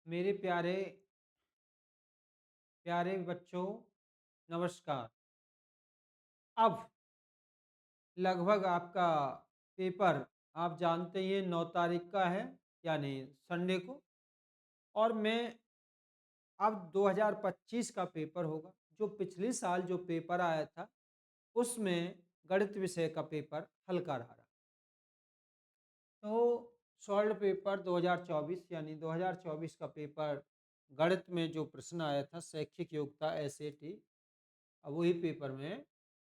मेरे प्यारे प्यारे बच्चों, नमस्कार। अब लगभग आपका पेपर आप जानते ही हैं 9 तारीख का है, यानी संडे को। और मैं अब 2025 का पेपर होगा। जो पिछले साल जो पेपर आया था उसमें गणित विषय का पेपर हल्का रहा। तो सॉल्व पेपर 2024 यानी 2024 का पेपर गणित में जो प्रश्न आया था शैक्षिक योग्यता एसएटी, अब वही पेपर में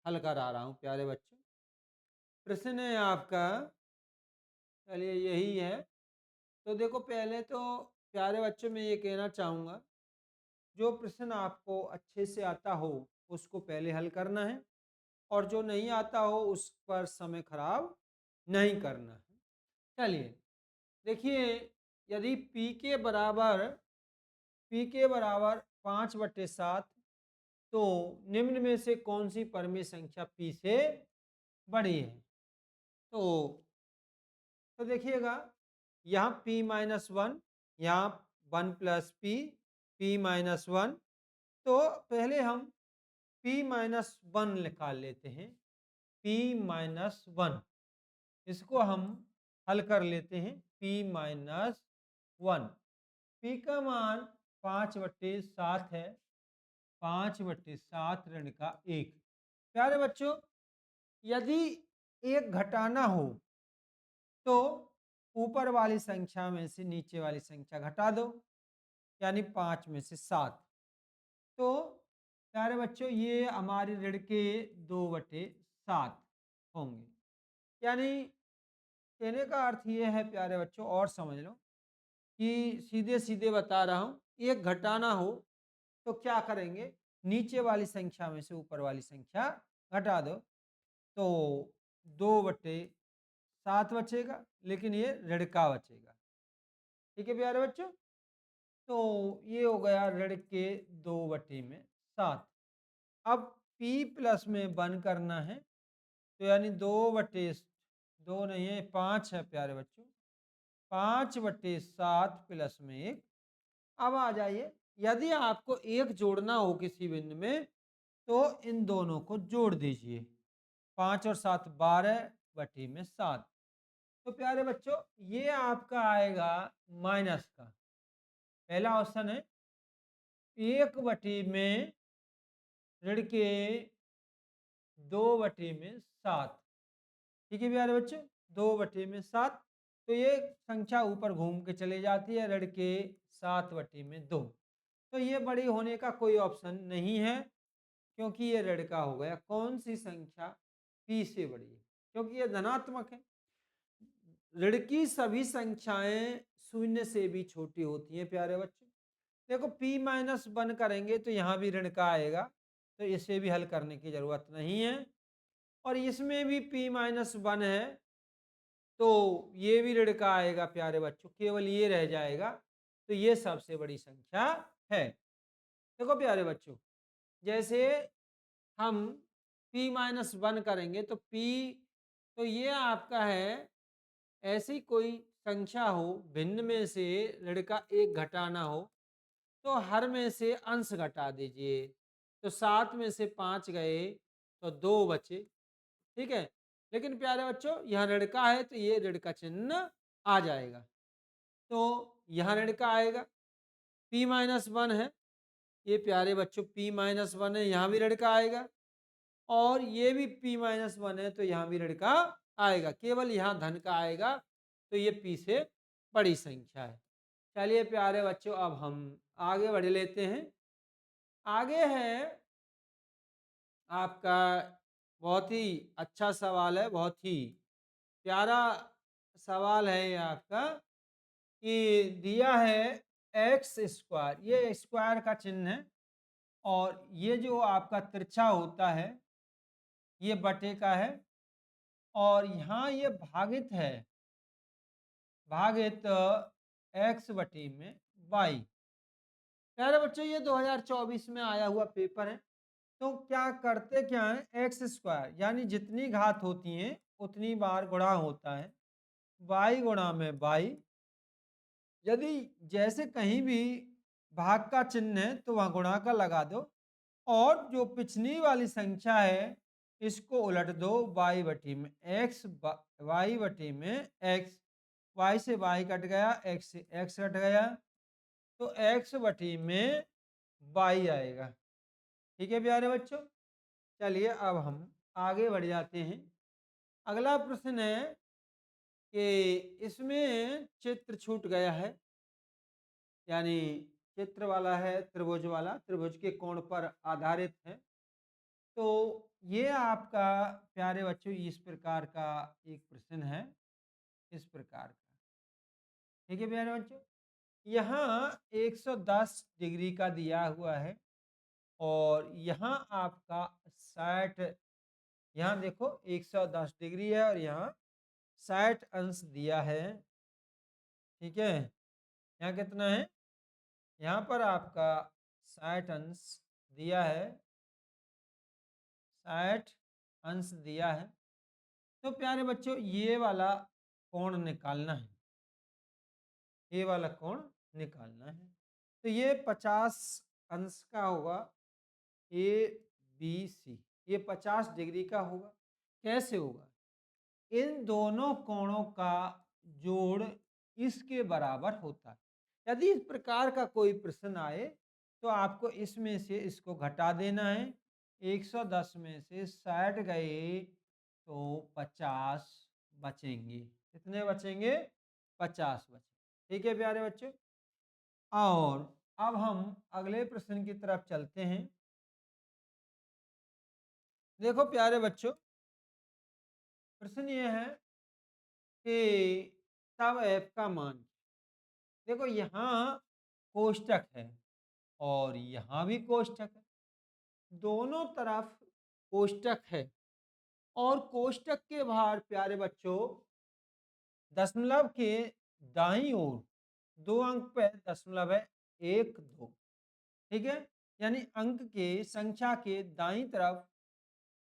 हल करा रहा हूँ प्यारे बच्चों। प्रश्न है आपका, चलिए यही है। तो देखो, पहले तो प्यारे बच्चों में ये कहना चाहूँगा, जो प्रश्न आपको अच्छे से आता हो उसको पहले हल करना है, और जो नहीं आता हो उस पर समय खराब नहीं करना है। चलिए देखिए, यदि पी के बराबर 5/7, तो निम्न में से कौन सी परमेय संख्या पी से बड़ी है। तो देखिएगा, यहाँ p-1, यहाँ 1 प्लस p-1। तो पहले हम p-1 निकाल लेते हैं। p-1 इसको हम हल कर लेते हैं। p-1, p का मान 5/7 है। 5/7 ऋण का 1। प्यारे बच्चों, यदि एक घटाना हो तो ऊपर वाली संख्या में से नीचे वाली संख्या घटा दो, यानी 5 में से 7। तो प्यारे बच्चों, ये हमारे ऋण के 2/7 होंगे। यानी कहने का अर्थ ये है प्यारे बच्चों, और समझ लो कि सीधे सीधे बता रहा हूं, एक घटाना हो तो क्या करेंगे, नीचे वाली संख्या में से ऊपर वाली संख्या घटा दो, तो 2/7 बचेगा, लेकिन ये ऋण का बचेगा। ठीक है प्यारे बच्चों, तो ये हो गया ऋण के 2/7। अब p प्लस में 1 करना है, तो यानी 2 नहीं है, 5 है प्यारे बच्चों। 5/7 प्लस में 1। अब आ जाइए, यदि आपको एक जोड़ना हो किसी बिंदु में तो इन दोनों को जोड़ दीजिए। 5 और 7 12/7। तो प्यारे बच्चों, ये आपका आएगा माइनस का। पहला ऑप्शन है 1/में ऋण के 2/7। ठीक है प्यारे बच्चों, 2/7। तो ये संख्या ऊपर घूम के चले जाती है, ऋण के 7/2। तो ये बड़ी होने का कोई ऑप्शन नहीं है, क्योंकि ये ऋण का हो गया। कौन सी संख्या p से बड़ी है, क्योंकि ये धनात्मक है। ऋण की सभी संख्याएं शून्य से भी छोटी होती हैं प्यारे बच्चों। देखो, p-1 करेंगे तो यहाँ भी ऋण का आएगा, तो इसे भी हल करने की जरूरत नहीं है। और इसमें भी p-1 है, तो ये भी ऋण का आएगा प्यारे बच्चों, केवल ये रह जाएगा। तो ये सबसे बड़ी संख्या है। देखो प्यारे बच्चों, जैसे हम p-1 करेंगे तो p, तो ये आपका है, ऐसी कोई संख्या हो भिन्न में से ऋण का 1 घटाना हो, तो हर में से अंश घटा दीजिए। तो 7 में से 5 गए तो 2 बचे। ठीक है, लेकिन प्यारे बच्चों, यहाँ ऋण का है तो ये ऋण का चिन्ह आ जाएगा। तो यहाँ ऋण का आएगा, p-1 है, ये प्यारे बच्चों p-1 है, यहाँ भी ऋण का आएगा। और ये भी p-1 है, तो यहाँ भी ऋण का आएगा, केवल यहाँ धन का आएगा। तो ये p से बड़ी संख्या है। चलिए प्यारे बच्चों, अब हम आगे बढ़ लेते हैं। आगे है आपका, बहुत ही अच्छा सवाल है, बहुत ही प्यारा सवाल है ये आपका, कि दिया है x², ये स्क्वायर का चिन्ह है, और ये जो आपका तिरछा होता है ये बटे का है, और यहाँ ये भागित है, भागित x/y। प्यारे बच्चों, ये 2024 में आया हुआ पेपर है। तो क्या करते क्या है, x² यानी जितनी घात होती हैं उतनी बार गुणा होता है, y गुणा में y, यदि जैसे कहीं भी भाग का चिन्ह है तो वहां गुणा का लगा दो, और जो पिछली वाली संख्या है इसको उलट दो y बटी में x, y बटी में x, y से y कट गया, x से x कट गया, तो x बटी में y आएगा। ठीक है प्यारे बच्चों, चलिए अब हम आगे बढ़ जाते हैं। अगला प्रश्न है कि इसमें चित्र छूट गया है, यानी चित्र वाला है त्रिभुज वाला, त्रिभुज के कोण पर आधारित है। तो ये आपका प्यारे बच्चों इस प्रकार का एक प्रश्न है, इस प्रकार का। ठीक है प्यारे बच्चों, यहाँ 110 डिग्री का दिया हुआ है और यहाँ आपका 60, यहाँ देखो 110 डिग्री है और यहाँ 60 अंश दिया है। ठीक है, यहाँ कितना है, यहाँ पर आपका 60 अंश दिया है, 60 अंश दिया है। तो प्यारे बच्चों ये वाला कोण निकालना है, ये वाला कोण निकालना है। तो ये 50 अंश का होगा, ए बी सी, ये 50 डिग्री का होगा। कैसे होगा, इन दोनों कोणों का जोड़ इसके बराबर होता है। यदि इस प्रकार का कोई प्रश्न आए तो आपको इसमें से इसको घटा देना है। 110 में से 60 गए तो 50 बचेंगे। कितने बचेंगे, 50 बचेंगे। ठीक है प्यारे बच्चों, और अब हम अगले प्रश्न की तरफ चलते हैं। देखो प्यारे बच्चों, प्रश्न ये है कि तब f का मान, देखो यहाँ कोष्टक है और यहाँ भी कोष्टक है, दोनों तरफ कोष्टक है, और कोष्टक के बाहर प्यारे बच्चों दशमलव के दाईं ओर 2 अंक पे दशमलव है, 1 2। ठीक है, यानी अंक के संख्या के दाईं तरफ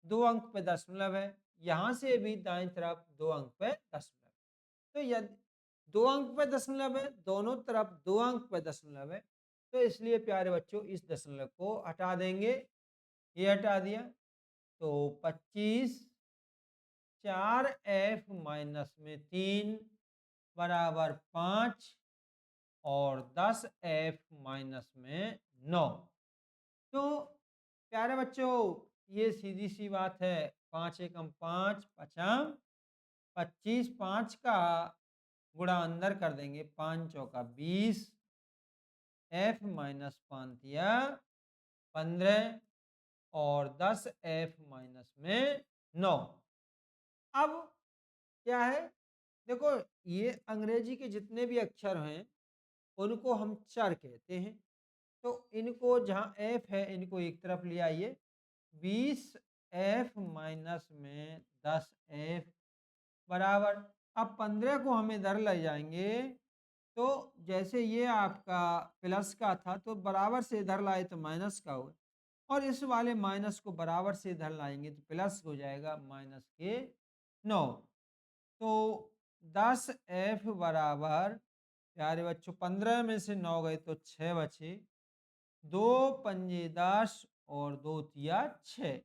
2 अंक पे दशमलव है, यहाँ से भी दाईं तरफ 2 अंक पे दशमलव। तो यदि 2 अंक पे दशमलव है, दोनों तरफ 2 अंक पे दशमलव है, तो इसलिए प्यारे बच्चों इस दशमलव को हटा देंगे। ये हटा दिया तो 25, 4f माइनस में 3 बराबर 5 और 10f माइनस में 9। तो प्यारे बच्चों ये सीधी सी बात है, 5 एकम 5 पचाम 25, 5 का गुणा अंदर कर देंगे, 5 चौका 20, f माइनस 5 15 और 10 f माइनस में 9। अब क्या है, देखो ये अंग्रेजी के जितने भी अक्षर हैं उनको हम चर कहते हैं। तो इनको जहाँ f है इनको एक तरफ ले आइए, 20f माइनस में 10f बराबर, अब 15 को हम इधर ले जाएंगे तो जैसे ये आपका प्लस का था तो बराबर से इधर लाए तो माइनस का होगा, और इस वाले माइनस को बराबर से इधर लाएंगे तो प्लस हो जाएगा माइनस के 9। तो 10f बराबर प्यारे बच्चों 15 में से 9 गए तो 6 बचे, 2 पंजे 10 और 2 तिया 6।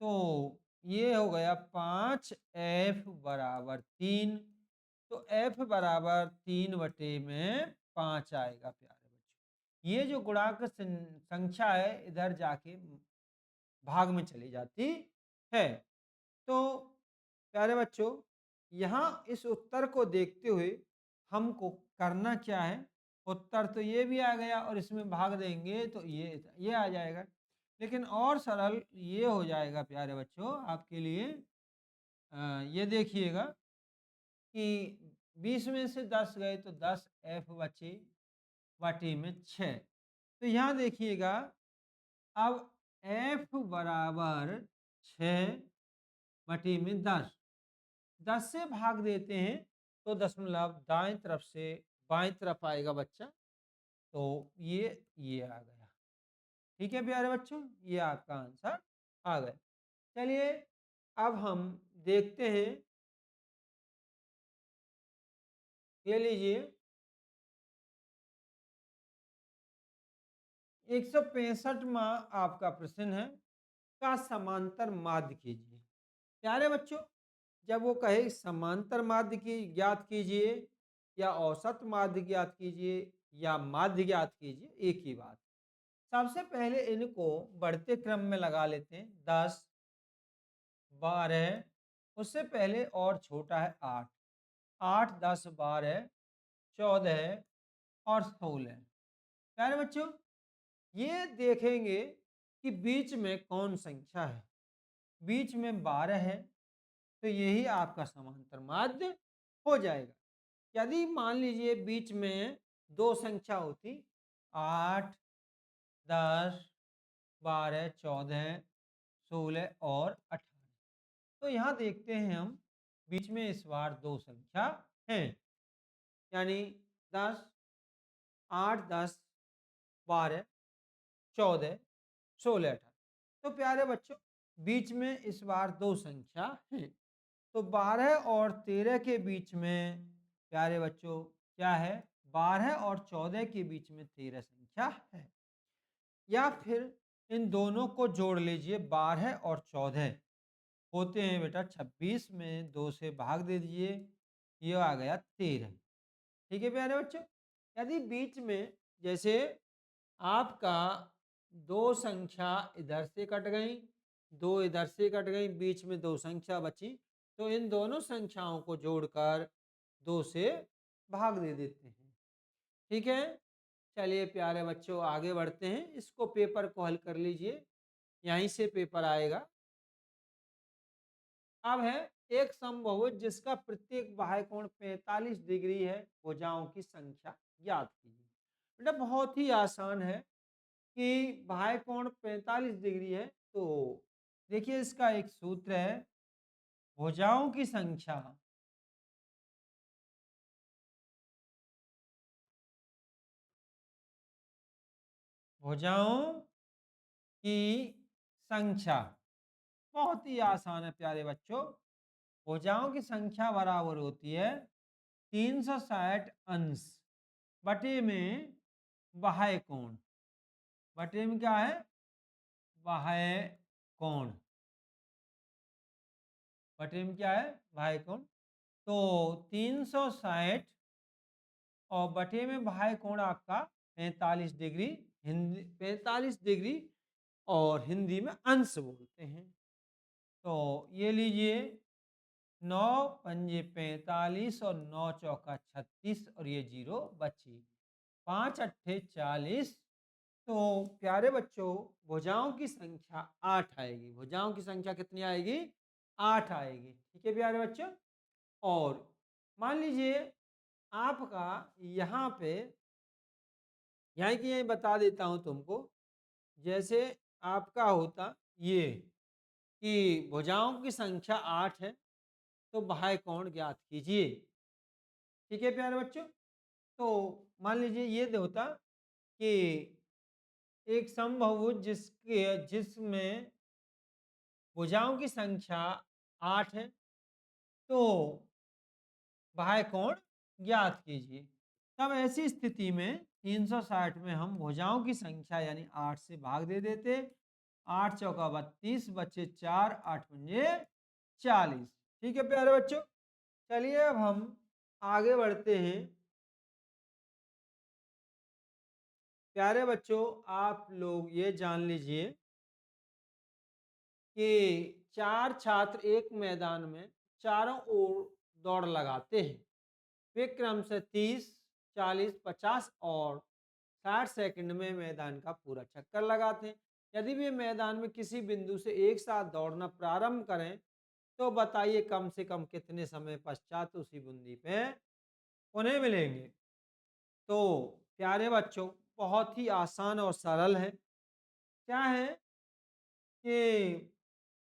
तो ये हो गया 5f बराबर 3। तो f बराबर 3 बटे में 5 आएगा प्यारे बच्चों। ये जो गुणांक संख्या है इधर जाके भाग में चली जाती है। तो प्यारे बच्चों यहाँ इस उत्तर को देखते हुए हमको करना क्या है, उत्तर तो ये भी आ गया और इसमें भाग देंगे तो ये आ जाएगा, लेकिन और सरल ये हो जाएगा प्यारे बच्चों आपके लिए। ये देखिएगा कि 20 में से 10 गए तो 10f बचे बटे में 6। तो यहाँ देखिएगा अब f बराबर 6 बटे में 10, 10 से भाग देते हैं तो दशमलव दाएं तरफ से बाएं तरफ आएगा बच्चा, तो ये आ गया। ठीक है प्यारे बच्चों, ये आपका आंसर आ गया। चलिए अब हम देखते हैं, ले लीजिए 165वां आपका प्रश्न है, का समांतर माध्य कीजिए। प्यारे बच्चों, जब वो कहे समांतर माध्य की ज्ञात कीजिए या औसत माध्य ज्ञात कीजिए या माध्य ज्ञात कीजिए, एक ही बात। सबसे पहले इनको बढ़ते क्रम में लगा लेते हैं। 10, 12, उससे पहले और छोटा है 8, 8, 10, 12, 14 और 16। प्यारे बच्चों, ये देखेंगे कि बीच में कौन संख्या है। बीच में 12 है, तो यही आपका समांतर माध्य हो जाएगा। यदि मान लीजिए बीच में दो संख्या होती, 8, 10, 12, 14, 16 और 18, तो यहाँ देखते हैं हम बीच में इस बार दो संख्या हैं, यानी 10, 8, 10, 12, 14, 16, 18। तो प्यारे बच्चों, बीच में इस बार दो संख्या है, तो 12 और 13 के बीच में प्यारे बच्चों क्या है, 12 और 14 के बीच में 13 संख्या है। या फिर इन दोनों को जोड़ लीजिए, 12 और 14 होते हैं बेटा 26, में 2 से भाग दे दीजिए, ये आ गया 13। ठीक है प्यारे बच्चों, यदि बीच में जैसे आपका दो संख्या इधर से कट गई, दो इधर से कट गई, बीच में दो संख्या बची, तो इन दोनों संख्याओं को जोड़कर 2 से भाग दे देते हैं। ठीक है, चलिए प्यारे बच्चों आगे बढ़ते हैं। इसको पेपर को हल कर लीजिए, यहीं से पेपर आएगा। अब है एक समबाहुज जिसका प्रत्येक बाह्य कोण 45 डिग्री है, भुजाओं की संख्या ज्ञात कीजिए। बेटा बहुत ही आसान है कि बाह्य कोण 45 डिग्री है, तो देखिए इसका एक सूत्र है, भुजाओं की संख्या भुजाओं की संख्या बहुत ही आसान है प्यारे बच्चों। भुजाओं की संख्या बराबर होती है 360 अंश बटे में बाह्य कोण, बटे में क्या है, बाह्य कोण, बटे में क्या है, बाह्य कोण। तो 360 और बटे में बाह्य कोण आपका 45 डिग्री, हिंदी 45 डिग्री और हिंदी में अंश बोलते हैं। तो ये लीजिए, 9 पंजे 45 और 9 चौका 36 और ये जीरो बची, 5 अट्ठे 40। तो प्यारे बच्चों भुजाओं की संख्या 8 आएगी। भुजाओं की संख्या कितनी आएगी, 8 आएगी। ठीक है प्यारे बच्चों, और मान लीजिए आपका यहाँ पे, यहाँ की यही बता देता हूँ तुमको, जैसे आपका होता ये कि भुजाओं की संख्या 8 है, तो बाह्य कोण ज्ञात कीजिए। ठीक है प्यारे बच्चों, तो मान लीजिए ये होता कि एक समबाहुभुज जिसमें भुजाओं की संख्या 8 है, तो बाह्य कोण ज्ञात कीजिए। तब ऐसी स्थिति में 360 में हम भुजाओं की संख्या यानी 8 से भाग दे देते, 8 चौका 32, बचे 4, 8 पंजे 40। ठीक है प्यारे बच्चों, चलिए अब हम आगे बढ़ते हैं। प्यारे बच्चों आप लोग ये जान लीजिए कि 4 छात्र एक मैदान में चारों ओर दौड़ लगाते हैं। वे क्रम से 30, 40, 50 और 60 सेकंड में मैदान का पूरा चक्कर लगाते हैं। यदि वे मैदान में किसी बिंदु से एक साथ दौड़ना प्रारंभ करें, तो बताइए कम से कम कितने समय पश्चात उसी बिंदु पे उन्हें मिलेंगे। तो प्यारे बच्चों बहुत ही आसान और सरल है। क्या है कि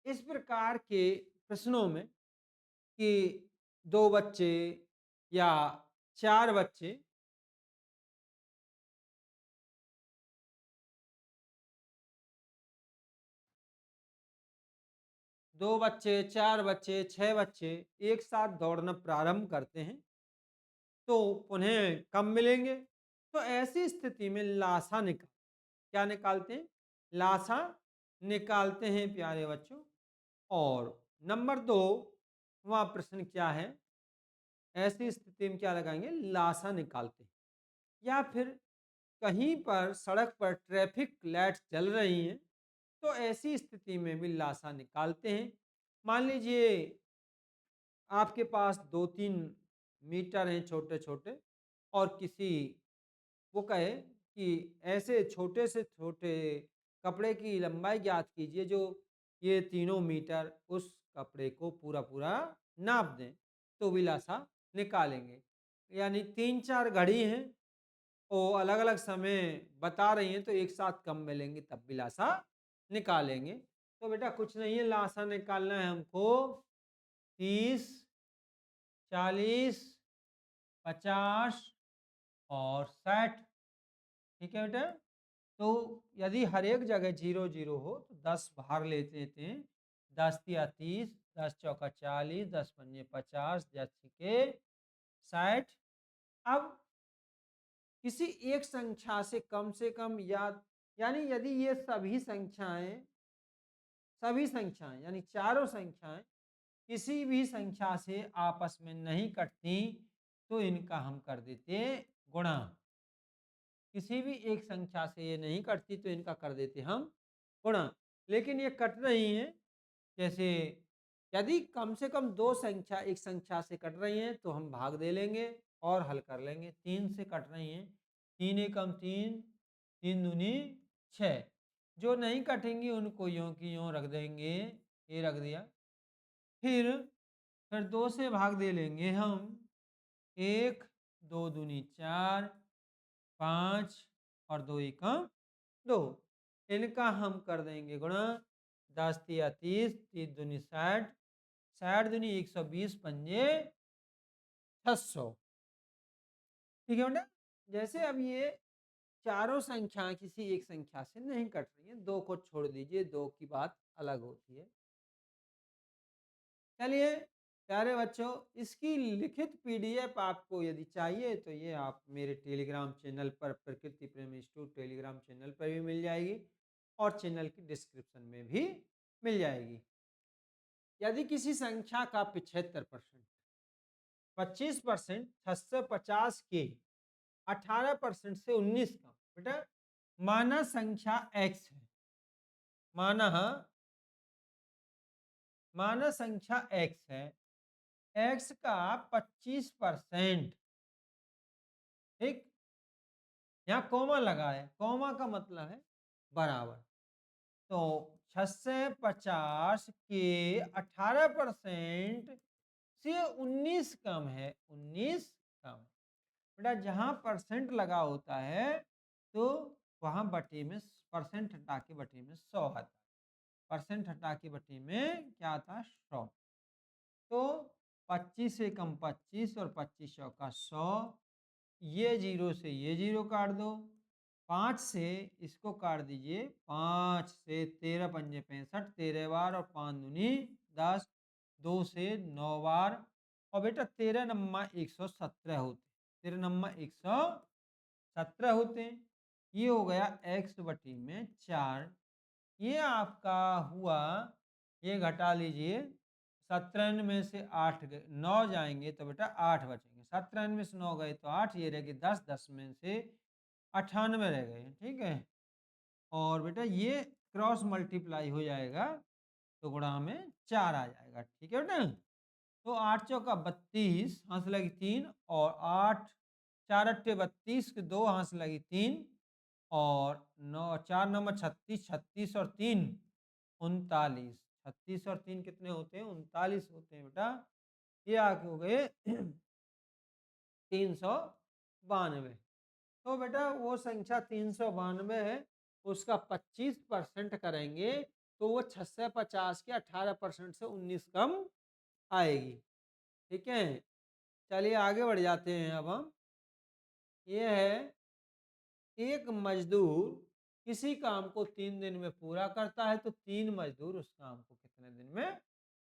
इस प्रकार के प्रश्नों में कि दो बच्चे या चार बच्चे दो बच्चे, चार बच्चे, छह बच्चे एक साथ दौड़ना प्रारंभ करते हैं, तो उन्हें कब मिलेंगे। तो ऐसी स्थिति में लासा निकाल, क्या निकालते हैं? लासा निकालते हैं प्यारे बच्चों। और नंबर 2 वहाँ प्रश्न क्या है? ऐसी स्थिति में क्या लगाएंगे? लासा निकालते हैं। या फिर कहीं पर सड़क पर ट्रैफिक लाइट्स जल रही हैं, तो ऐसी स्थिति में भी लासा निकालते हैं। मान लीजिए आपके पास 2-3 मीटर हैं छोटे-छोटे, और किसी वो कहे कि ऐसे छोटे से छोटे कपड़े की लंबाई ज्ञात कीजिए जो ये तीनों मीटर उस कपड़े को पूरा-पूरा नाप दें, तो भी लासा निकालेंगे। यानी 3-4 घड़ी हैं, वो अलग-अलग समय बता रही हैं, तो एक साथ कम मिलेंगे तब भी लासा निकालेंगे। तो बेटा कुछ नहीं है, लासा निकालना है हमको 30, 40, 50 और 60। ठीक है बेटा? तो यदि हर एक जगह 0-0 हो तो 10 बाहर ले लेते हैं। 10 तिया 30, 10 चौका 40, 10 पंजे 50, 10 छक्के 60। अब किसी एक संख्या से कम या यानी यदि ये सभी संख्याएं यानी चारों संख्याएं किसी भी संख्या से आपस में नहीं कटती, तो इनका हम कर देते गुणा। किसी भी एक संख्या से ये नहीं कटती तो इनका कर देते हम गुणा। लेकिन ये कट रही हैं, जैसे यदि कम से कम दो संख्या एक संख्या से कट रही हैं तो हम भाग दे लेंगे और हल कर लेंगे। 3 से कट रही हैं, 3 एकम 3, 3 दूनी 6। जो नहीं कटेंगी उनको यों की यों रख देंगे, ये रख दिया। फिर 2 से भाग दे लेंगे हम। 1, 2 दूनी 4, 5 और 2 एकम 2। इनका हम कर देंगे गुणा। 10 तिया 30, 3 दूनी 60, 60 दूनी 120, पंजे 600। ठीक है बेटा? जैसे अब ये चारों संख्या किसी एक संख्या से नहीं कट रही है, 2 को छोड़ दीजिए, 2 की बात अलग होती है। चलिए प्यारे बच्चों, इसकी लिखित पीडीएफ आपको यदि चाहिए तो ये आप मेरे टेलीग्राम चैनल पर, प्रकृति प्रेम इंस्टीट्यूट टेलीग्राम चैनल पर भी मिल जाएगी और चैनल की डिस्क्रिप्शन में भी मिल जाएगी। यदि किसी संख्या का 75%, 25%, 650 के 18% से 19 कम, बेटा माना संख्या x है, माना माना संख्या x है, x का 25%, ठीक, यहाँ कॉमा लगा है, कॉमा का मतलब है बराबर। तो 650 के 18% से 19 कम है, 19 कम। बेटा जहां परसेंट लगा होता है तो वहां बटे में परसेंट हटा के बटे में 100 आता है। परसेंट हटा के बटे में क्या आता है? 100। तो 25 से कम 25 और 25 चौका 100। ये जीरो से ये जीरो काट दो। 5 से इसको काट दीजिए। 5 से 13 पंजे 65, 13 बार और 5 दूनी 10, 2 से 9 बार। और बेटा 13 नम्मा 117 होते, 13 नम्मा 117 होते हैं। ये हो गया x बटी में 4। ये आपका हुआ, ये घटा लीजिए। 17 में से 8 9 जाएंगे तो बेटा 8 बचेंगे। 17 में से 9 गए तो 8, ये रह गए 10, 10 में से 98 रह गए। ठीक है, और बेटा ये क्रॉस मल्टीप्लाई हो जाएगा तो गुणा में 4 आ जाएगा। ठीक है बेटा? तो 8 चौका 32, हंस लगी 3, और 8 4 अट्ठे 32 के 2 हंस लगी 3, और 9 4 नंबर 36, 36 और 3 39। 36 और 3 कितने होते हैं? 39 होते हैं बेटा। ये आके हो गए 392। तो बेटा वो संख्या 392 है, उसका 25% करेंगे तो वो 650 के 18% से 19 कम आएगी। ठीक है, चलिए आगे बढ़ जाते हैं। अब हम, ये है एक मजदूर किसी काम को 3 दिन में पूरा करता है तो 3 मजदूर उस काम को कितने दिन में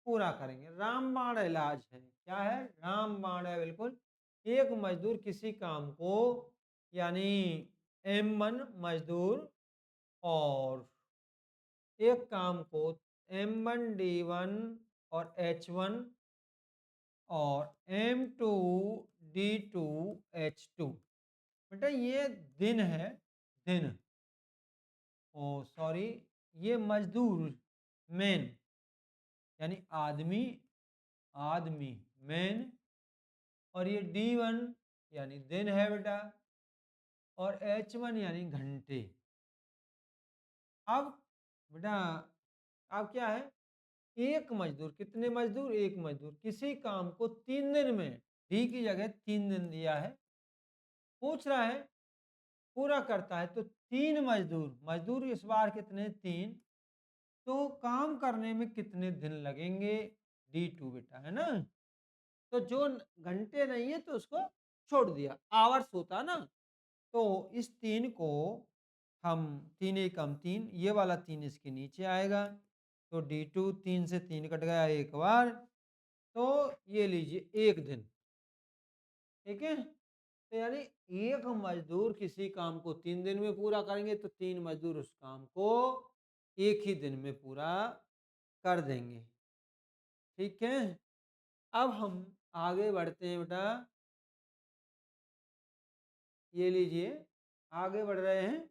पूरा करेंगे? रामबाण इलाज है। क्या है? रामबाण है, बिल्कुल। एक मजदूर किसी काम को, यानी M1 मजदूर और एक काम को M1D1 और H1 और M2D2H2। बेटा ये दिन है, दिन। ओ सॉरी, ये मजदूर, मैन, यानी आदमी, आदमी, मैन। और ये D1 यानी दिन है बेटा, और H1 यानी घंटे। अब बेटा अब क्या है, एक मजदूर, कितने मजदूर, एक मजदूर किसी काम को 3 दिन में, डी की जगह 3 दिन दिया है, पूछ रहा है पूरा करता है, तो 3 मजदूर, मजदूर इस बार कितने, 3, तो काम करने में कितने दिन लगेंगे, D2 बेटा, है ना। तो जो घंटे नहीं है तो उसको छोड़ दिया, आवर्स होता ना। तो इस 3 को हम 3 एकम 3, ये वाला 3 इसके नीचे आएगा, तो D2, 3 से 3 कट गया एक बार, तो ये लीजिए 1 दिन, ठीक है। तो यानी एक मजदूर किसी काम को 3 दिन में पूरा करेंगे, तो 3 मजदूर उस काम को एक ही दिन में पूरा कर देंगे, ठीक है। अब हम आगे बढ़ते हैं बेटा, ये लीजिए आगे बढ़ रहे हैं।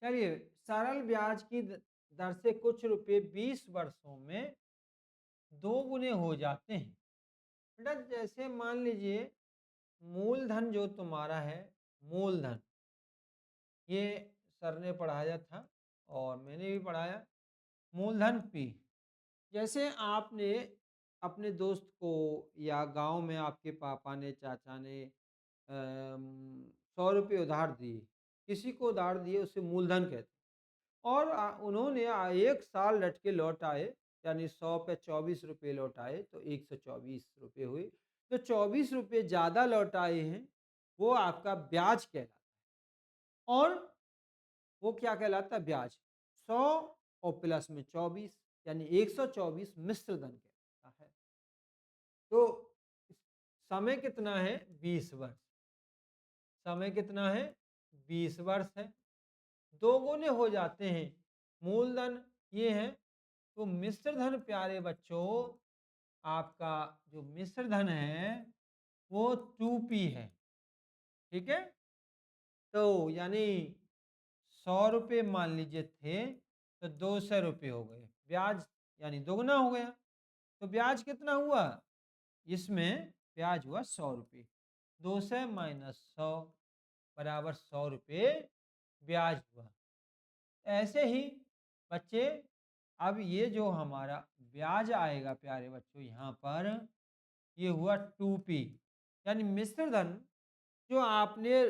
चलिए, सरल ब्याज की दर से कुछ रुपए 20 वर्षों में 2 गुने हो जाते हैं। बेटा जैसे मान लीजिए मूलधन जो तुम्हारा है, मूलधन, ये सर ने पढ़ाया था और मैंने भी पढ़ाया, मूलधन P। जैसे आपने अपने दोस्त को या गांव में आपके पापा ने, चाचा ने 100 रुपये उधार दिए, किसी को उधार दिए, उसे मूलधन कहते हैं। और उन्होंने 1 साल रट के लौट आए, यानी 100 पे 24 रुपये लौट आए, तो 124 रुपये हुए। तो 24 रुपये ज़्यादा लौट आए हैं, वो आपका ब्याज कहलाता है। और वो क्या कहलाता है, ब्याज। 100 और प्लस में 24, यानी 124 मिश्र धन कहलाता है। तो समय कितना है, 20 वर्ष। समय कितना है, 20 वर्ष है। 2 गुने हो जाते हैं, मूलधन ये है। तो मिश्र धन प्यारे बच्चों, आपका जो मिश्र धन है वो 2P है, ठीक है। तो यानी 100 रुपये मान लीजिए थे, तो 200 रुपये हो गए, ब्याज यानी 2 गुना हो गया। तो ब्याज कितना हुआ, इसमें ब्याज हुआ 100 रुपये। 200 माइनस 100 बराबर 100 रुपये ब्याज हुआ। ऐसे ही बच्चे, अब ये जो हमारा ब्याज आएगा प्यारे बच्चों, यहाँ पर ये हुआ 2P, यानी मिश्र धन जो आपने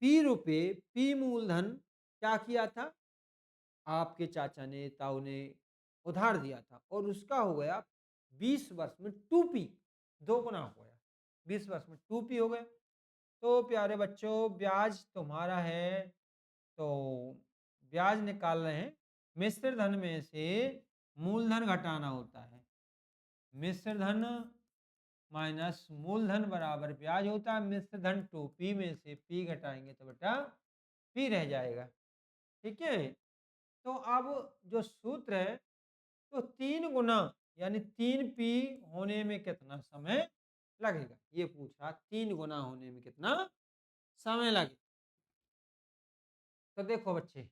P रुपये, P मूलधन क्या किया था, आपके चाचा ने, ताऊ ने उधार दिया था, और उसका हो गया 20 वर्ष में 2P, 2 गुना हो गया, 20 वर्ष में 2P हो गए। तो प्यारे बच्चों ब्याज तुम्हारा है, तो ब्याज निकाल रहे हैं, मिश्र धन में से मूलधन घटाना होता है। मिश्र धन माइनस मूलधन बराबर ब्याज होता है। मिश्र धन 2P में से P घटाएंगे तो बेटा P रह जाएगा, ठीक है। तो अब जो सूत्र है, तो 3 गुना यानी 3P होने में कितना समय लगेगा, ये पूछा, 3 गुना होने में कितना समय लगेगा। तो देखो बच्चे,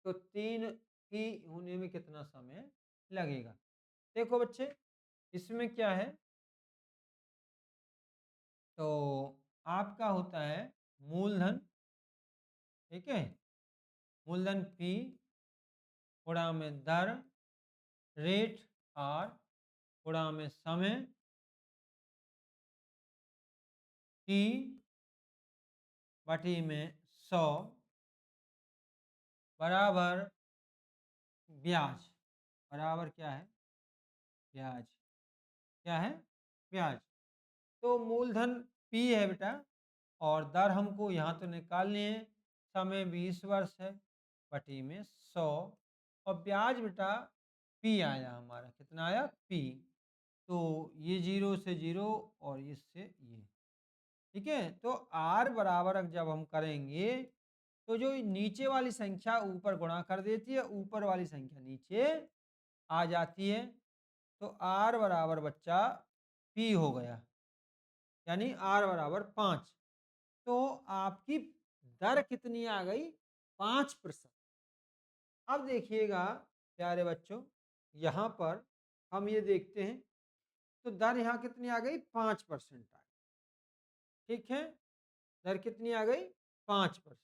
तो 3P होने में कितना समय लगेगा, देखो बच्चे इसमें क्या है, तो आपका होता है मूलधन, ठीक है, मूलधन P गुणा में दर, रेट R गुणा में समय T बटी में 100 बराबर ब्याज, बराबर क्या है, ब्याज, क्या है, ब्याज। तो मूलधन P है बेटा, और दर हमको यहाँ तो निकालनी है, समय 20 वर्ष है, बटी में 100, और ब्याज बेटा P आया हमारा, कितना आया, P। तो ये 0 से 0 और इससे ये, ठीक है। तो r बराबर अब जब हम करेंगे तो जो नीचे वाली संख्या ऊपर गुणा कर देती है, ऊपर वाली संख्या नीचे आ जाती है। तो r बराबर बच्चा p हो गया, यानी r बराबर 5। तो आपकी दर कितनी आ गई? 5%। अब देखिएगा प्यारे बच्चों, यहाँ पर हम ये देखते हैं तो दर यहाँ कितनी आ गई? 5% आ गई, ठीक है। दर कितनी आ गई? 5%।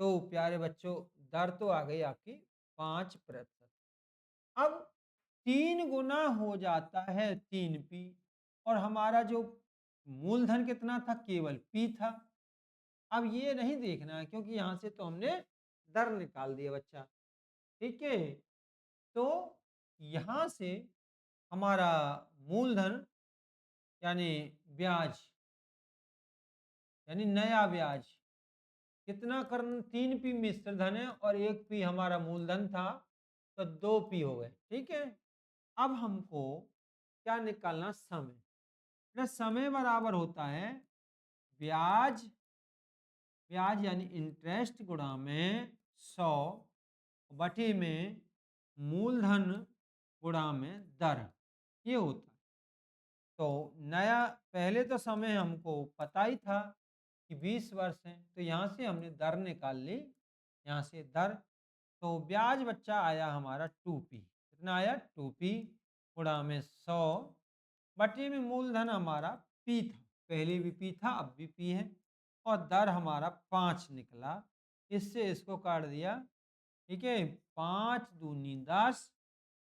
तो प्यारे बच्चों, दर तो आ गई आपकी 5%। अब 3 गुना हो जाता है 3p, और हमारा जो मूलधन कितना था? केवल p था। अब ये नहीं देखना है क्योंकि यहाँ से तो हमने दर निकाल दिया बच्चा, ठीक है। तो यहाँ से हमारा मूलधन यानी ब्याज, यानी नया ब्याज कितना करना? 3p मिश्र धन है और 1p हमारा मूलधन था, तो 2p हो गए, ठीक है। अब हमको क्या निकालना? समय। समय बराबर होता है ब्याज, ब्याज यानी इंटरेस्ट गुणा में 100 बटे में मूलधन गुणा में दर, ये होता है। तो नया, पहले तो समय हमको पता ही था कि 20 वर्ष है, तो यहाँ से हमने दर निकाल ली, यहाँ से दर। तो ब्याज बच्चा आया हमारा 2p, कितना आया? 2p गुणा में 100 बटे में मूलधन हमारा p था, पहले भी p था अब भी p है, और दर हमारा 5 निकला। इससे इसको काट दिया, ठीक है। 5 दूनी 10,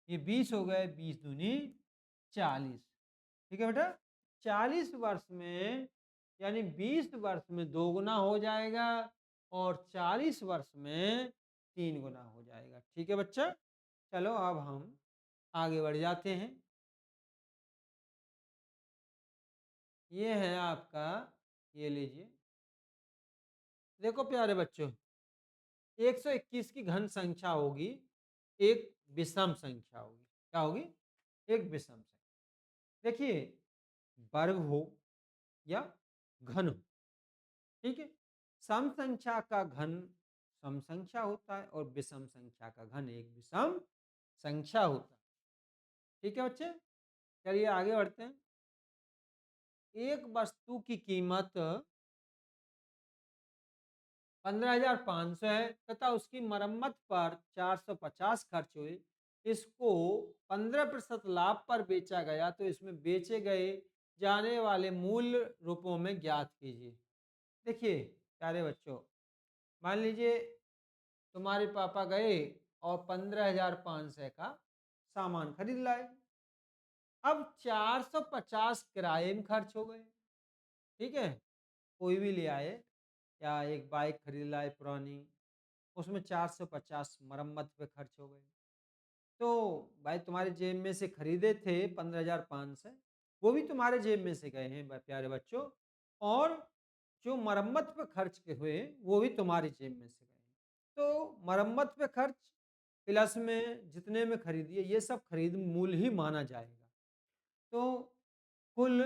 ये 20 हो गए, 20 दूनी 40, ठीक है बेटा। 40 वर्ष में यानी 20 वर्ष में 2 गुना हो जाएगा और 40 वर्ष में 3 गुना हो जाएगा, ठीक है बच्चा। चलो अब हम आगे बढ़ जाते हैं। ये है आपका, ये लीजिए, देखो प्यारे बच्चों, 121 की घन संख्या होगी, एक विषम संख्या होगी। क्या होगी? एक विषम संख्या। देखिए, वर्ग हो या घन हो, ठीक है। सम संख्या का घन सम संख्या होता है और विषम संख्या का घन एक विषम संख्या होता है, ठीक है बच्चे। चलिए आगे बढ़ते हैं। एक वस्तु की कीमत 15,500 है तथा उसकी मरम्मत पर 450 खर्च हुए। इसको 15% लाभ पर बेचा गया, तो इसमें बेचे गए जाने वाले मूल्य रूपों में ज्ञात कीजिए। देखिए प्यारे बच्चों, मान लीजिए तुम्हारे पापा गए और 15,500 का सामान खरीद लाए। अब 450 किराए में खर्च हो गए, ठीक है। कोई भी ले आए, या एक बाइक खरीद लाए पुरानी, उसमें 450 मरम्मत पे खर्च हो गए। तो भाई तुम्हारे जेब में से खरीदे थे 15,500, वो भी तुम्हारे जेब में से गए हैं प्यारे बच्चों, और जो मरम्मत पे खर्च के हुए वो भी तुम्हारी जेब में से गए हैं। तो मरम्मत पे खर्च प्लस में जितने में खरीदिए, ये सब खरीद मूल्य ही माना जाएगा। तो कुल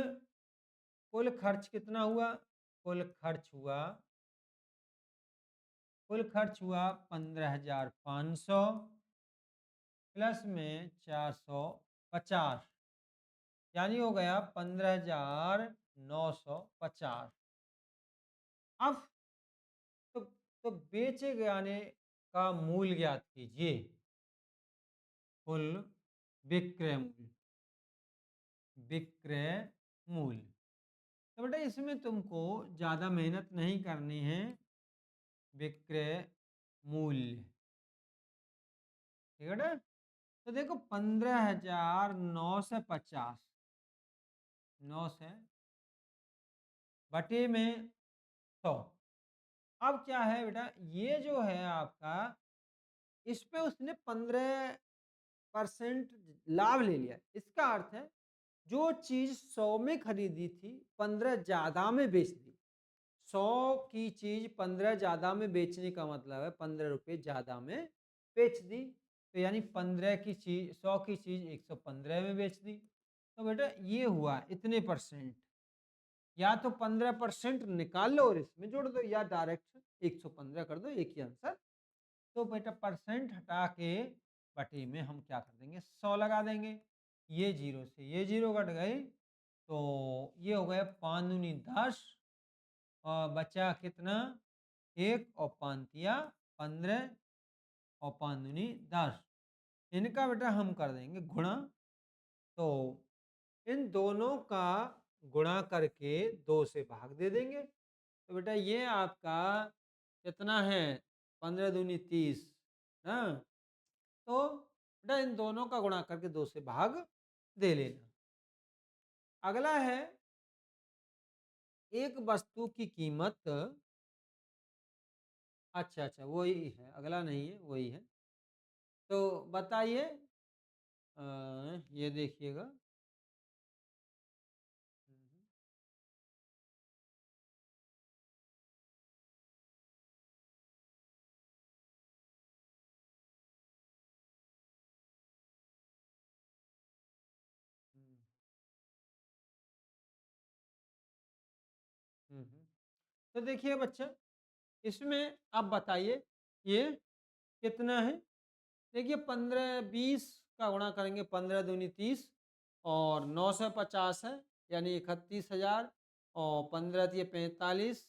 कुल खर्च कितना हुआ? कुल खर्च हुआ कुल खर्च हुआ 15,500 प्लस में 450, यानी हो गया 15,950। अब तो, तो बेचे जाने का मूल्य ज्ञात कीजिए, कुल विक्रय मूल्य, विक्रय मूल्य। तो बेटा इसमें तुमको ज्यादा मेहनत नहीं करनी है, विक्रय मूल्य, ठीक है ना। तो देखो 15,950, 9 से बटे में 100। अब क्या है बेटा, ये जो है आपका, इस पे उसने 15% लाभ ले लिया। इसका अर्थ है जो चीज 100 में खरीदी थी, 15 ज्यादा में बेच दी। 100 की चीज 15 ज्यादा में बेचने का मतलब है 15 रुपए ज्यादा में बेच दी। तो यानी 15 की चीज, 100 की चीज 115 में बेच दी। तो बेटा ये हुआ इतने परसेंट, या तो 15% निकाल लो और इसमें जोड़ दो, या डायरेक्ट 115 कर दो, एक ही आंसर। तो बेटा परसेंट हटा के बटे में हम क्या कर देंगे, 100 लगा देंगे। ये जीरो से ये जीरो कट गए, तो ये हो गया 5 दूनी 10, और बचा कितना, 1 और 5 तिया 15 और 5 दूनी 10। इनका बेटा हम कर देंगे गुणा, तो इन दोनों का गुणा करके 2 से भाग दे देंगे। तो बेटा ये आपका कितना है, 15 दूनी 30, हाँ। तो बेटा इन दोनों का गुणा करके 2 से भाग दे लेना। अगला है, एक वस्तु की कीमत, अच्छा अच्छा वही है, अगला नहीं है, वही है। तो बताइए, ये देखिएगा। तो देखिए बच्चा, इसमें आप बताइए ये कितना है। देखिए 15 20 का गुणा करेंगे, 15 दूनी 30, और 950 है, यानी 31,000, और 15 दिए 45,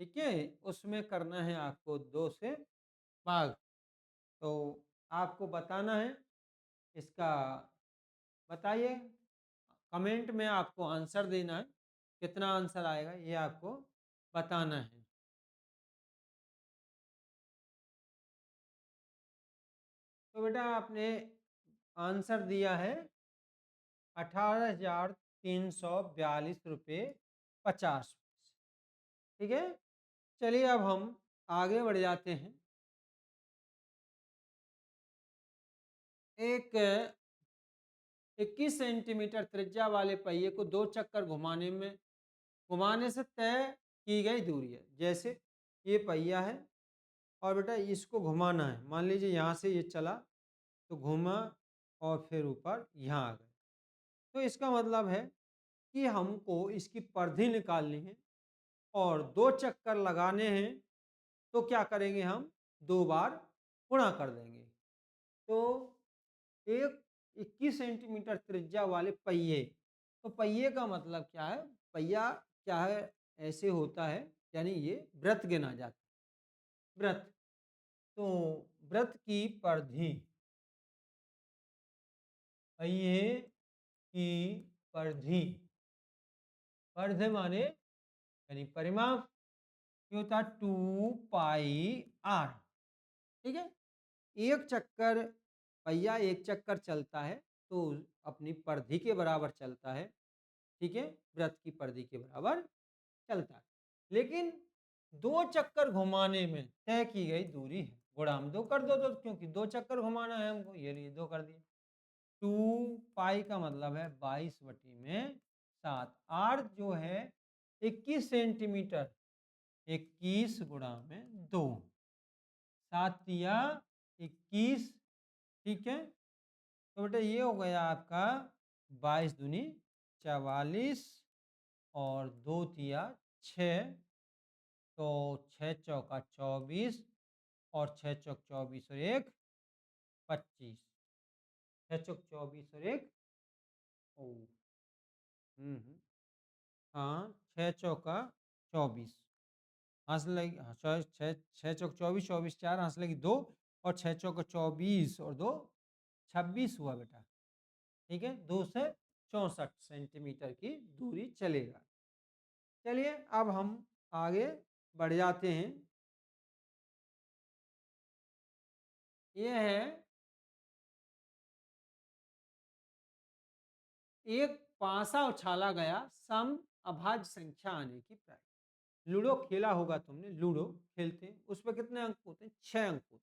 ठीक है। उसमें करना है आपको 2 से भाग। तो आपको बताना है इसका, बताइए, कमेंट में आपको आंसर देना है, कितना आंसर आएगा ये आपको बताना है। तो बेटा आपने आंसर दिया है 18,342 रुपये 50 पैसे, ठीक है। चलिए अब हम आगे बढ़ जाते हैं। एक 21 सेंटीमीटर त्रिज्या वाले पहिए को 2 चक्कर घुमाने से तय की गई दूरी है। जैसे ये पहिया है और बेटा इसको घुमाना है, मान लीजिए यहाँ से ये चला तो घूमा और फिर ऊपर यहाँ आ गए। तो इसका मतलब है कि हमको इसकी परिधि निकालनी है और 2 चक्कर लगाने हैं। तो क्या करेंगे, हम 2 बार गुणा कर देंगे। तो एक 21 सेंटीमीटर त्रिज्या वाले पहिए, तो पहिए का मतलब क्या है, पहिया क्या है, ऐसे होता है, यानी ये वृत्त गिना जाता है, वृत्त। तो वृत्त की परिधि, पहिए की परिधि, परिधि माने यानी परिमाप, ये होता है 2 पाई r, ठीक है। एक चक्कर, पहिया एक चक्कर चलता है तो अपनी परिधि के बराबर चलता है, ठीक है, वृत्त की परिधि के बराबर चलता है। लेकिन 2 चक्कर घुमाने में तय की गई दूरी है, गुणा हम 2 कर दो, तो क्योंकि 2 चक्कर घुमाना है हमको, ये लिए 2 कर दिए। 2 पाई का मतलब है 22/7, r जो है 21 सेंटीमीटर, 21 गुणा में 2, 7 तिया 21, ठीक है। तो बेटा ये हो गया आपका 22 दूनी 44, और 2 तिया 6, तो 6 चौका 24, और 6 चौक 24 और 1 25, 6 चौक 24 और 1, ओ हाँ, 6 चौका 24, हंस लगी, हाँ, 6 चौक 24, 24 4, हंस लगी 2, और 6 चौका 24 और 2 26 हुआ बेटा, ठीक है। 2 से 64 सेंटीमीटर की दूरी चलेगा। चलिए अब हम आगे बढ़ जाते हैं। ये है एक पासा उछाला गया, सम अभाज्य संख्या आने की प्राय। लूडो खेला होगा तुमने, लूडो खेलते हैं, उसमें कितने अंक होते हैं, 6 अंक होते हैं।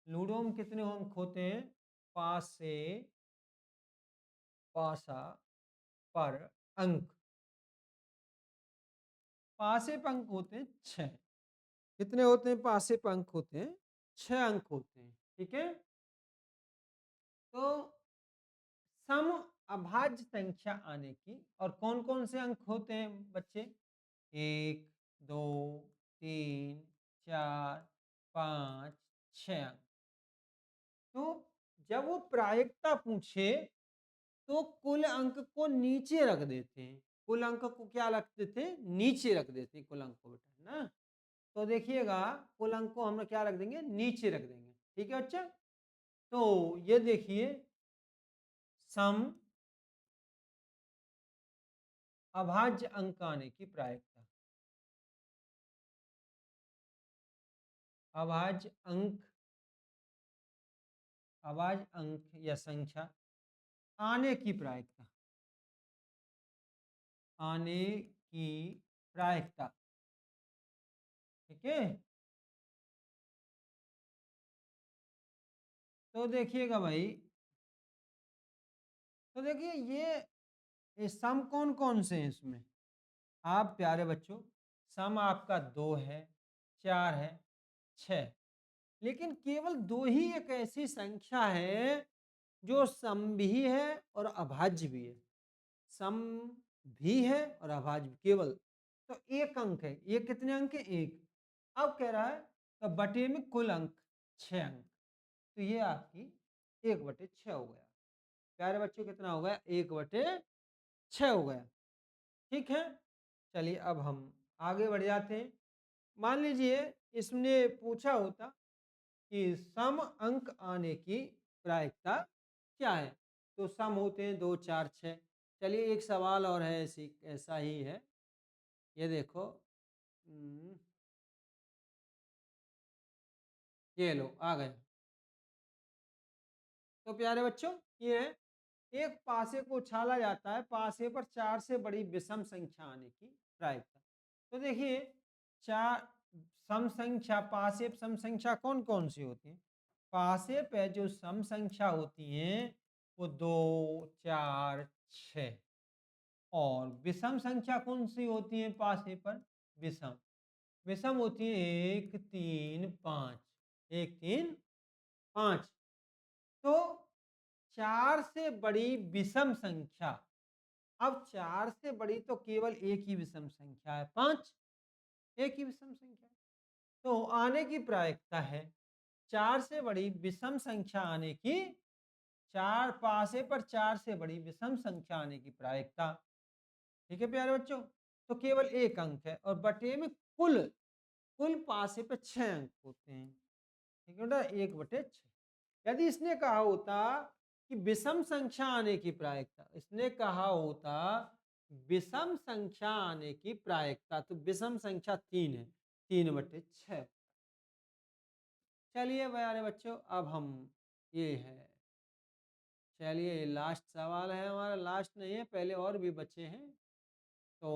लूडो में कितने अंक होते हैं, पासे, पासा पर अंक, पासे पर अंक होते हैं 6। कितने होते हैं, पासे पर अंक होते हैं 6 अंक होते हैं, ठीक है। तो सम अभाज्य संख्या आने की। और कौन कौन से अंक होते हैं बच्चे? 1, 2, 3, 4, 5, 6 अंक। तो जब वो प्रायिकता पूछे तो कुल अंक को नीचे रख देते हैं। कुल अंक को क्या रख देते हैं? नीचे रख देते हैं कुल अंक को बेटा, है ना? तो देखिएगा, कुल अंक को हम क्या रख देंगे? नीचे रख देंगे। ठीक है बच्चा? तो ये देखिए, सम अभाज्य अंक आने की प्रायिकता। अभाज्य अंक, अभाज्य अंक या संख्या आने की प्रायिकता, आने की प्रायिकता। ठीक है? तो देखिएगा भाई, तो देखिए ये सम कौन कौन से हैं इसमें? आप प्यारे बच्चों, सम आपका 2 है, 4 है, 6। लेकिन केवल 2 ही एक ऐसी संख्या है जो सम भी है और अभाज्य भी है। सम भी है और अभाज्य भी, केवल। तो 1 अंक है। ये कितने अंक है? 1। अब कह रहा है तो बटे में कुल अंक 6 अंक। तो ये आपकी 1/6 हो गया। प्यारे बच्चों, कितना हो गया? 1/6 हो गया। ठीक है? चलिए अब हम आगे बढ़ जाते हैं। मान लीजिए इसने पूछा होता कि सम अंक आने की प्रायिकता क्या है? तो सम होते हैं 2, 4, 6। चलिए एक सवाल और है, ऐसा ही है। ये देखो, ये लो आ गए। तो प्यारे बच्चों, ये है, एक पासे को उछाला जाता है, पासे पर 4 से बड़ी विषम संख्या आने की प्रायिकता। तो देखिए, 4 सम संख्या, पासे पे सम संख्या कौन कौन सी होती है? पासे पे जो सम संख्या होती हैं वो 2, 4, 6। और विषम संख्या कौन सी होती है पासे पर? विषम, विषम होती है 1, 3, 5। 1, 3, 5। तो 4 से बड़ी विषम संख्या, अब 4 से बड़ी तो केवल एक ही विषम संख्या है, 5। एक ही विषम संख्या है। तो आने की प्रायिकता है 4 से बड़ी विषम संख्या आने की, 4 पासे पर 4 से बड़ी विषम संख्या आने की प्रायिकता। ठीक है प्यारे बच्चों? तो केवल 1 अंक है और बटे में कुल, कुल पासे पे 6 अंक होते हैं। ठीक है बेटा? 1/6। यदि इसने कहा होता कि विषम संख्या आने की प्रायिकता, इसने कहा होता विषम संख्या आने की प्रायिकता, तो विषम संख्या 3 है, 3/6। चलिए प्यारे बच्चों, अब हम, ये है, चलिए लास्ट सवाल है हमारा। लास्ट नहीं है, पहले और भी बचे हैं। तो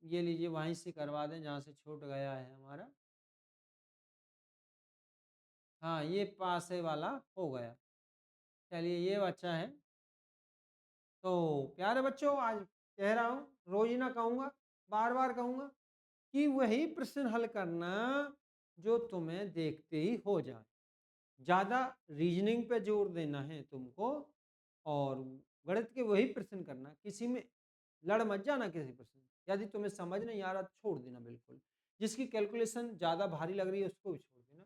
ये लीजिए, वहीं से करवा दें जहाँ से छूट गया है हमारा। हाँ, ये पासे वाला हो गया। चलिए ये बच्चा है। तो प्यारे बच्चों, आज कह रहा हूँ, रोज ही ना कहूँगा, बार बार कहूँगा कि वही प्रश्न हल करना जो तुम्हें देखते ही हो जाए। ज़्यादा रीजनिंग पे जोर देना है तुमको, और गणित के वही प्रश्न करना। किसी में लड़ मत जाना किसी प्रश्न में। यदि तुम्हें समझ नहीं आ रहा तो छोड़ देना बिल्कुल। जिसकी कैलकुलेशन ज़्यादा भारी लग रही है उसको भी छोड़ देना।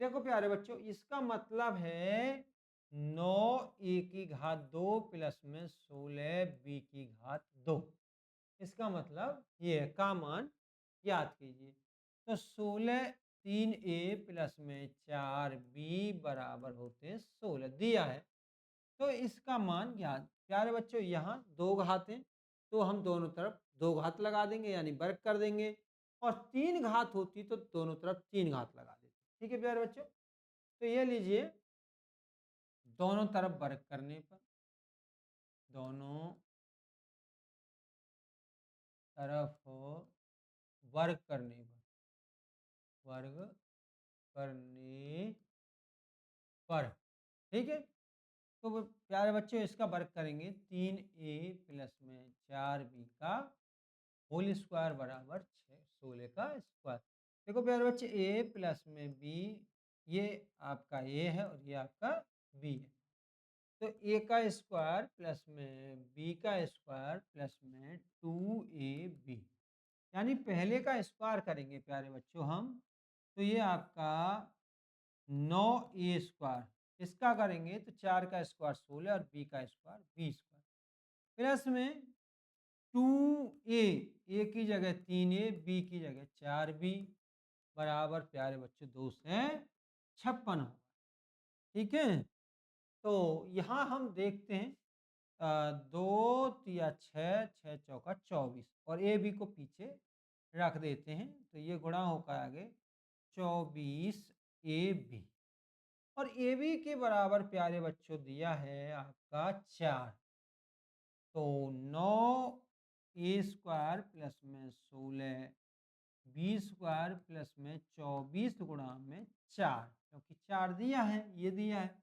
देखो प्यारे बच्चों, इसका मतलब है 9 a² प्लस में 16 b²। इसका मतलब ये है, का मान याद कीजिए। तो 16 3a प्लस में 4b बराबर होते हैं 16, दिया है। तो इसका मान ज्ञात। प्यारे बच्चों, यहाँ 2 घात हैं तो हम दोनों तरफ 2 घात लगा देंगे, यानी वर्ग कर देंगे। और 3 घात होती तो दोनों तरफ 3 घात लगा देते। ठीक है प्यारे बच्चों? तो ये लीजिए, दोनों तरफ वर्ग करने पर, दोनों तरफ वर्ग करने पर, वर्ग करने पर, ठीक है? तो प्यारे बच्चों, इसका वर्ग करेंगे, 3a प्लस में 4b का होल स्क्वायर बराबर 16 का स्क्वायर। देखो प्यारे बच्चे, a प्लस में b, ये आपका a है और ये आपका b है। तो ए का स्क्वायर प्लस में बी का स्क्वायर प्लस में 2ab, यानी पहले का स्क्वायर करेंगे प्यारे बच्चों हम, तो ये आपका 9a स्क्वायर, इसका करेंगे तो 4 का स्क्वायर 16 और बी का स्क्वायर 20 प्लस में 2a, ए की जगह 3a, बी की जगह 4b बराबर प्यारे बच्चों 2 से 56 होगा। ठीक है, तो यहाँ हम देखते हैं 2 तिया 6, 6 चौका 24 और ए बी को पीछे रख देते हैं, तो ये गुणा होकर आगे 24 ए बी, और ए बी के बराबर प्यारे बच्चों दिया है आपका 4, तो 9 ए स्क्वायर प्लस में 16 बी स्क्वायर प्लस में 24 गुणा में 4, क्योंकि 4 दिया है, ये दिया है,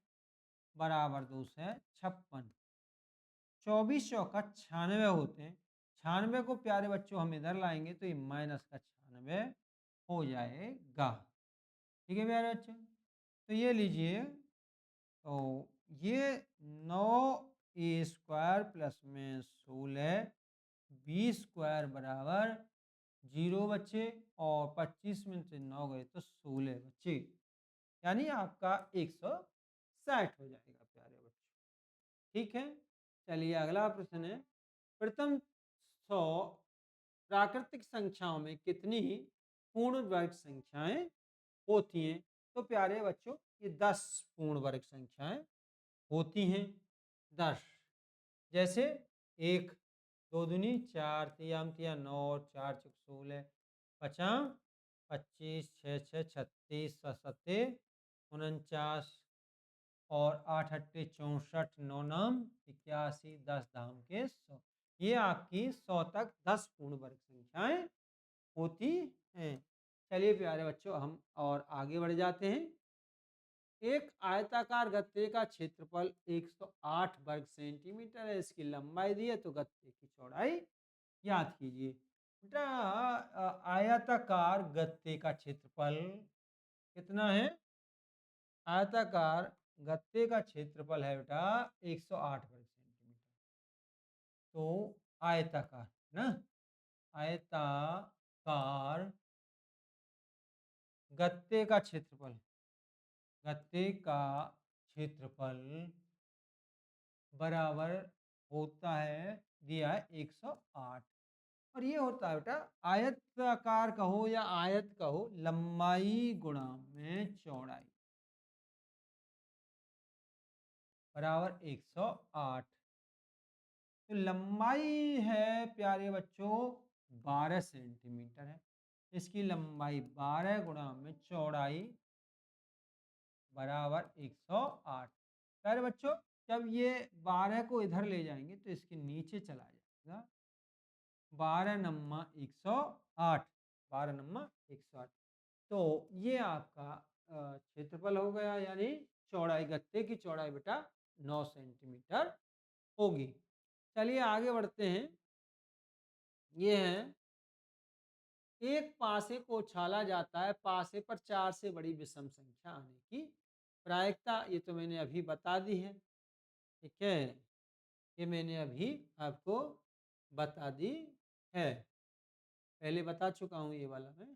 बराबर 2 से 56। 24 चौका 96 होते हैं, 96 को प्यारे बच्चों हम इधर लाएंगे तो ये माइनस का 96 हो जाएगा। ठीक है प्यारे बच्चों, तो ये लीजिए, तो ये 9 ए स्क्वायर प्लस में 16 बी स्क्वायर बराबर 0 बच्चे, और 25 में से 9 गए तो 16 बच्चे, यानी आपका 160 हो जाएगा प्यारे बच्चों। ठीक है, चलिए अगला प्रश्न है, प्रथम 100 प्राकृतिक संख्याओं में कितनी पूर्ण वर्ग संख्याएं होती हैं? तो प्यारे बच्चों ये 10 पूर्ण वर्ग संख्याएं होती हैं, 10, जैसे 1 2 दूनी 4 तियाम तिया 9 4 चौक 16 50 25 6 6 36 सत्ते 49 और 8 अट्ठे 64 9 नाम 81 10 धाम के 100, ये आपकी 100 तक 10 पूर्ण वर्ग संख्याएं होती हैं। चलिए प्यारे बच्चों हम और आगे बढ़ जाते हैं। एक आयताकार गत्ते का क्षेत्रफल 108 वर्ग सेंटीमीटर है, इसकी लंबाई दी है, तो गत्ते की चौड़ाई याद कीजिए। बेटा आयताकार गत्ते का क्षेत्रफल कितना है? आयताकार गत्ते का क्षेत्रफल है बेटा 108 वर्ग सेंटीमीटर, तो आयताकार ना, आयताकार गत्ते का क्षेत्रफल, गत्ते का क्षेत्रफल बराबर होता है, दिया है 108, और ये होता है बेटा आयताकार कहो या आयत कहो, लंबाई गुणा में चौड़ाई बराबर 108। तो लंबाई है प्यारे बच्चों 12 सेंटीमीटर है, इसकी लंबाई 12 गुणा में चौड़ाई बराबर 108। प्यारे बच्चों जब ये 12 को इधर ले जाएंगे तो इसके नीचे चला जाएगा, 12 नम्मा 108, 12 नम्मा 108, तो ये आपका क्षेत्रफल हो गया, यानी चौड़ाई, गत्ते की चौड़ाई बेटा 9 सेंटीमीटर होगी। चलिए आगे बढ़ते हैं, ये है एक पासे को उछाला जाता है, पासे पर 4 से बड़ी विषम संख्या आने की प्रायिकता, ये तो मैंने अभी बता दी है। ठीक है, ये मैंने अभी आपको बता दी है, पहले बता चुका हूँ ये वाला मैं।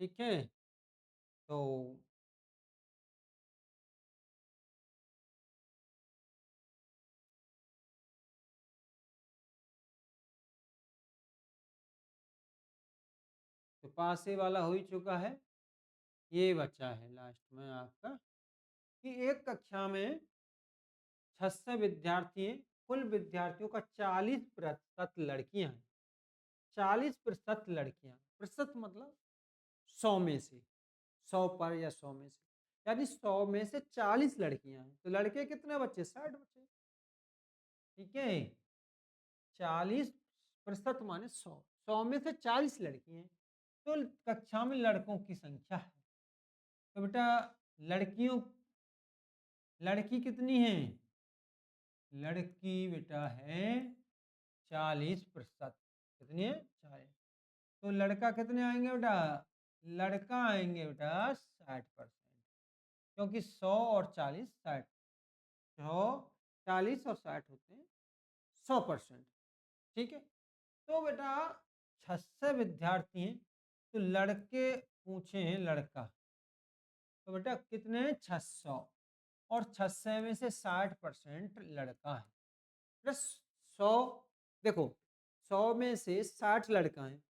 ठीक है, तो पासे वाला हो ही चुका है, ये बचा है लास्ट में आपका कि एक कक्षा में 600 विद्यार्थी हैं, कुल विद्यार्थियों का 40% लड़कियां हैं, 40% लड़कियां, प्रतिशत मतलब 100 में से, 100 पर या 100 में से, यानी 100 में से 40 लड़कियां हैं, तो लड़के कितने बच्चे? 60 बच्चे। ठीक है, 40% माने 100, 100 में से 40 लड़की हैं, तो कक्षा में लड़कों की संख्या है, तो बेटा लड़कियों, लड़की कितनी है? लड़की बेटा है 40%, कितनी है? 40, तो लड़का कितने आएंगे बेटा? लड़का आएंगे बेटा 60%, क्योंकि 100 और 40 60, 100 40 और 60 होते हैं 100%। ठीक है? तो बेटा 600 विद्यार्थी हैं, तो लड़के पूछे हैं लड़का। तो बेटा कितने हैं? 600 और 600 में से 60% लड़का है। प्लस 100 देखो 100 में से 60 लड़का है,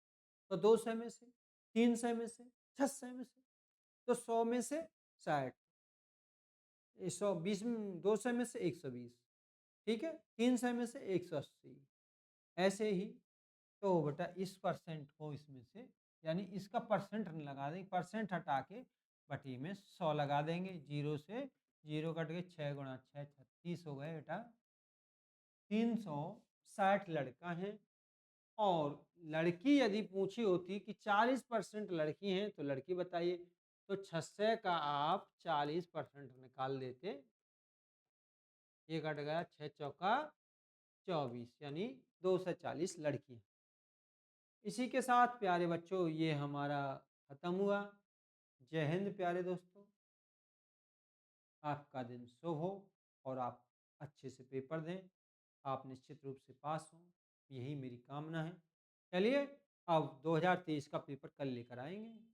तो 200 में से, 300 में से, 600 में से, तो 100 में से 60, 120 में 200 में से 120, ठीक है? 300 में से 180, ऐसे ही। तो बेटा इस परसेंट को इसमें से यानी इसका परसेंट लगा देंगे, परसेंट हटा के बटी में 100 लगा देंगे। 0 से 0 कट के 6 गुणा 6 36 हो गए बेटा। 360 लड़का है और लड़की यदि पूछी होती कि 40% लड़की हैं तो लड़की बताइए, तो 600 का आप 40% निकाल देते, ये कट गया 6 चौका 24 यानी 240 लड़की। इसी के साथ प्यारे बच्चों ये हमारा खत्म हुआ। जय हिंद प्यारे दोस्तों, आपका दिन शुभ हो और आप अच्छे से पेपर दें, आप निश्चित रूप से पास हों, यही मेरी कामना है। चलिए अब 2023 का पेपर कल लेकर आएंगे।